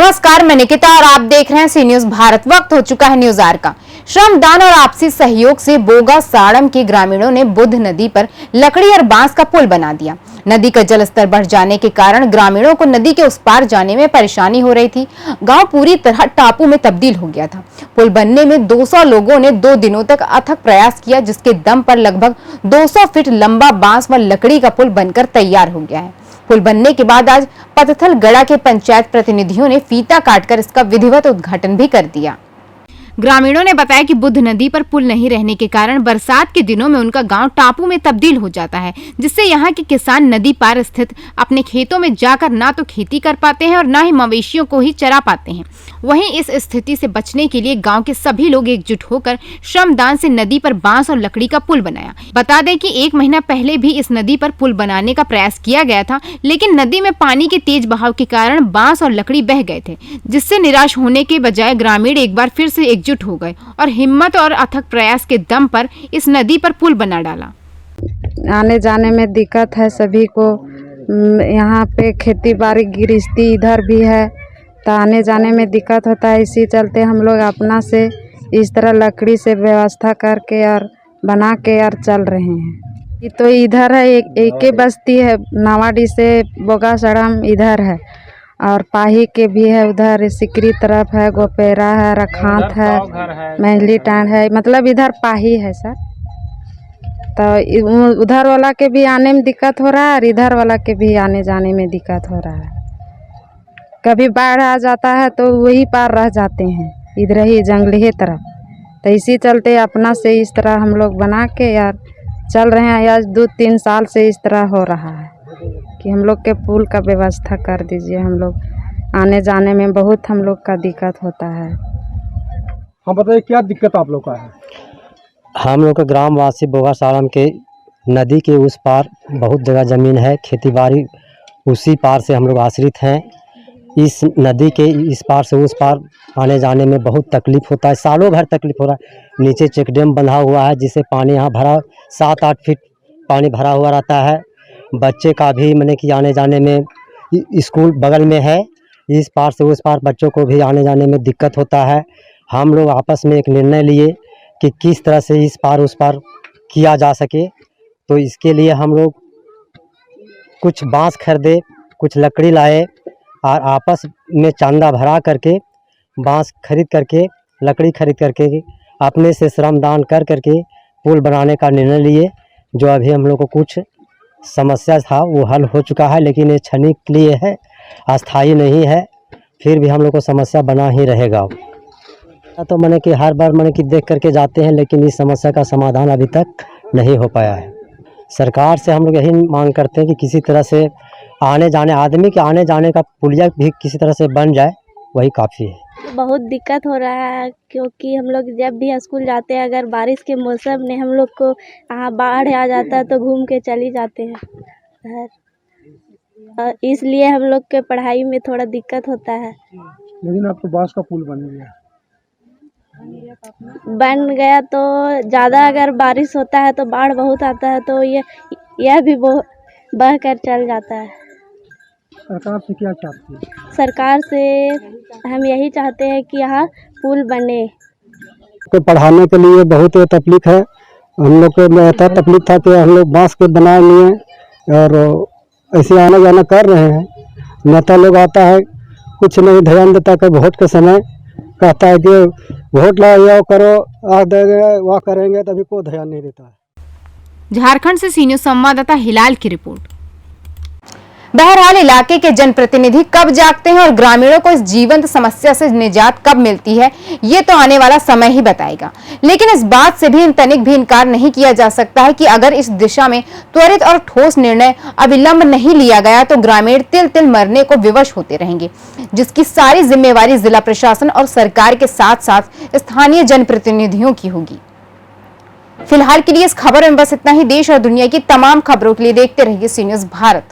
नमस्कार, मैं निकिता और आप देख रहे हैं सी न्यूज भारत। वक्त हो चुका है न्यूज आवर का। श्रमदान और आपसी सहयोग से बोगा साड़म के ग्रामीणों ने बुद्ध नदी पर लकड़ी और बांस का पुल बना दिया। नदी का जलस्तर बढ़ जाने के कारण ग्रामीणों को नदी के उस पार जाने में परेशानी हो रही थी। गांव पूरी तरह टापू में तब्दील हो गया था। पुल बनने में 200 लोगों ने 2 दिनों तक अथक प्रयास किया, जिसके दम पर लगभग 200 फीट लंबा बांस व लकड़ी का पुल बनकर तैयार हो गया है। पुल बनने के बाद आज पतथल गड़ा के पंचायत प्रतिनिधियों ने फीता काटकर इसका विधिवत उद्घाटन भी कर दिया। ग्रामीणों ने बताया कि बुद्ध नदी पर पुल नहीं रहने के कारण बरसात के दिनों में उनका गांव टापू में तब्दील हो जाता है, जिससे यहां के किसान नदी पार स्थित अपने खेतों में जाकर ना तो खेती कर पाते हैं और ना ही मवेशियों को ही चरा पाते हैं। वहीं इस स्थिति से बचने के लिए गांव के सभी लोग एकजुट होकर श्रमदान से नदी पर बांस और लकड़ी का पुल बनाया। बता दें कि 1 महीना पहले भी इस नदी पर पुल बनाने का प्रयास किया गया था, लेकिन नदी में पानी के तेज बहाव के कारण बांस और लकड़ी बह गए थे, जिससे निराश होने के बजाय ग्रामीण एक बार फिर से एकजुट हो गए और हिम्मत और अथक प्रयास के दम पर इस नदी पर पुल बना डाला। आने जाने में दिक्कत है सभी को। यहाँ पे खेती बाड़ी गृहस्थी इधर भी है, तो आने जाने में दिक्कत होता है। इसी चलते हम लोग अपना से इस तरह लकड़ी से व्यवस्था करके और बना के और चल रहे हैं। ये तो इधर है एक ही बस्ती है, नावाडी से बोगा सड़म इधर है, और पाही के भी है, उधर सिकरी तरफ है, गोपेरा है, रखात है, महली टांड है, मतलब इधर पाही है सर। तो उधर वाला के भी आने में दिक्कत हो रहा है और इधर वाला के भी आने जाने में दिक्कत हो रहा है। कभी बाढ़ आ जाता है तो वही पार रह जाते हैं, इधर ही जंगली तरफ। तो इसी चलते अपना से इस तरह हम लोग बना के यार चल रहे हैं। आज 2-3 साल से इस तरह हो रहा है कि हम लोग के पुल का व्यवस्था कर दीजिए। हम लोग आने जाने में बहुत हम लोग का दिक्कत होता है। हाँ बताइए, क्या दिक्कत आप लोग का है? हम लोग के ग्रामवासी बोगा साड़म के नदी के उस पार बहुत जगह ज़मीन है, खेती बाड़ी उसी पार से हम लोग आश्रित हैं। इस नदी के इस पार से उस पार आने जाने में बहुत तकलीफ़ होता है, सालों भर तकलीफ़ हो रहा है। नीचे चेक डैम बंधा हुआ है, जिससे पानी यहाँ भरा 7-8 फीट पानी भरा हुआ रहता है। बच्चे का भी मैंने कि आने जाने में स्कूल बगल में है, इस पार से उस पार बच्चों को भी आने जाने में दिक्कत होता है। हम लोग आपस में एक निर्णय लिए कि किस तरह से इस पार उस पार किया जा सके, तो इसके लिए हम लोग कुछ बांस खरीदे, कुछ लकड़ी लाए और आपस में चांदा भरा करके बांस खरीद करके लकड़ी खरीद करके अपने से श्रमदान कर करके पुल बनाने का निर्णय लिए। जो अभी हम लोग को कुछ समस्या था वो हल हो चुका है, लेकिन ये क्षणिक के लिए है, अस्थाई नहीं है। फिर भी हम लोग को समस्या बना ही रहेगा। तो मैंने कि हर बार मैंने कि देख करके जाते हैं, लेकिन इस समस्या का समाधान अभी तक नहीं हो पाया है। सरकार से हम लोग यही मांग करते हैं कि किसी तरह से आने जाने आदमी के आने जाने का पुलिया भी किसी तरह से बन जाए, वही काफ़ी है। बहुत दिक्कत हो रहा है, क्योंकि हम लोग जब भी स्कूल जाते हैं, अगर बारिश के मौसम में हम लोग को यहाँ बाढ़ आ जाता है तो घूम के चली जाते हैं घर, इसलिए हम लोग के पढ़ाई में थोड़ा दिक्कत होता है। लेकिन आपको बांस का पुल बन गया तो ज़्यादा अगर बारिश होता है तो बाढ़ बहुत आता है, तो यह भी बह कर चल जाता है। सरकार से क्या चाहते हैं? सरकार से हम यही चाहते हैं कि यहाँ पुल बने। तो पढ़ाने के लिए बहुत तकलीफ है। हम लोग को ऐसा तकलीफ था कि हम लोग बांस के बनाए लिए और ऐसे आना जाना कर रहे हैं। नेता लोग आता है, कुछ नहीं ध्यान देता कि वोट के समय कहता है कि वोट लाओ करो, आ देंगे वह करेंगे, तभी कोई ध्यान नहीं देता है। झारखंड से सी न्यूज संवाददाता हिलाल की रिपोर्ट। बहरहाल इलाके के जनप्रतिनिधि कब जागते हैं और ग्रामीणों को इस जीवंत समस्या से निजात कब मिलती है, ये तो आने वाला समय ही बताएगा। लेकिन इस बात से भी तनिक भी इनकार नहीं किया जा सकता है कि अगर इस दिशा में त्वरित और ठोस निर्णय अविलंब नहीं लिया गया तो ग्रामीण तिल तिल मरने को विवश होते रहेंगे, जिसकी सारी जिम्मेवारी जिला प्रशासन और सरकार के साथ साथ स्थानीय जनप्रतिनिधियों की होगी। फिलहाल के लिए इस खबर में बस इतना ही। देश और दुनिया की तमाम खबरों के लिए देखते रहिए सी न्यूज भारत।